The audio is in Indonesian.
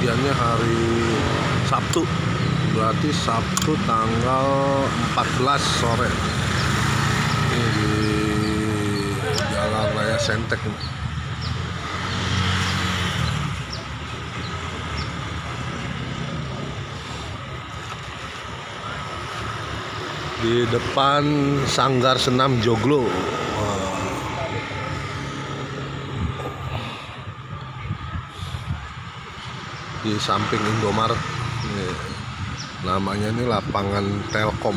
kejadiannya hari Sabtu, berarti Sabtu tanggal 14 sore. Ini di Jalan Raya Sentek nih. Di depan Sanggar Senam Joglo. Di samping Indomaret. Namanya ini lapangan Telkom.